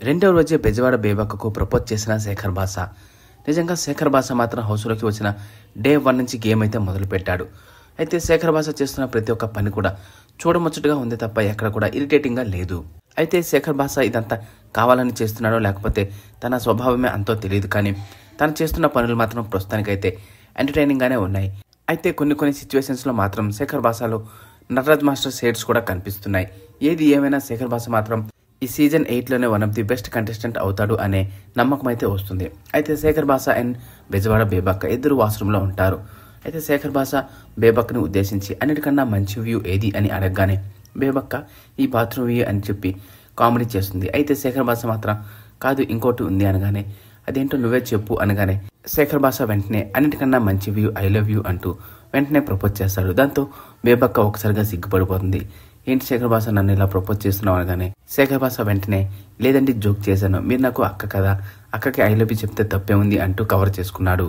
రెండవ రోజే బెజవాడ బేబక్కకు ప్రపోజ్ చేసిన శేఖర్ భాష. నిజంగా శేఖర్ భాష మాత్రం హౌస్లోకి వచ్చిన డే 1 నుంచి గేమ్ అయితే మొదలుపెట్టాడు. అయితే శేఖర్ భాష చేస్తున్న ప్రతి ఒక్క పని కూడా చూడముచ్చటగా ఉంది తప్ప ఎక్కడ కూడా ఇరిటేటింగ్గా లేదు. అయితే శేఖర్ భాష ఇదంతా కావాలని చేస్తున్నాడో లేకపోతే తన స్వభావమే అంతో తెలియదు, కానీ తను చేస్తున్న పనులు మాత్రం ప్రస్తుతానికైతే ఎంటర్టైనింగ్గానే ఉన్నాయి. అయితే కొన్ని సిచ్యువేషన్స్లో మాత్రం శేఖర్ భాషలో నటరాజ్ మాస్టర్ షేడ్స్ కూడా కనిపిస్తున్నాయి. ఏది ఏమైనా శేఖర్ భాష మాత్రం ఈ సీజన్ 8లోనే one of the best contestant అవుతాడు అనే నమ్మకం అయితే వస్తుంది. అయితే శేఖర్ భాష అండ్ బెజవాడ బేబక్క ఇద్దరు వాష్రూమ్లో ఉంటారు. అయితే శేఖర్ భాష బేబక్కని ఉద్దేశించి అన్నిటికన్నా మంచి వ్యూ ఏది అని అడగగానే బేబక్క ఈ బాత్రూమ్ వ్యూ అని చెప్పి కామెడీ చేస్తుంది. అయితే శేఖర్ భాష మాత్రం కాదు ఇంకోటి ఉంది అనగానే అదేంటో నువ్వే చెప్పు అనగానే శేఖర్ భాష వెంటనే అన్నిటికన్నా మంచి వ్యూ ఐ లవ్ యూ అంటూ వెంటనే ప్రపోజ్ చేస్తాడు. దాంతో బేబక్క ఒకసారిగా సిగ్గుపడిపోతుంది. ఏంటి శేఖర్ భాష నన్ను ఇలా ప్రపోజ్ చేస్తున్నావు అనగానే శేఖర్ భాష వెంటనే లేదండి జోక్ చేశాను, మీరు నాకు అక్క కదా, అక్కకి ఐ లవ్ యూ చెప్తే తప్పే ఉంది అంటూ కవర్ చేసుకున్నాడు.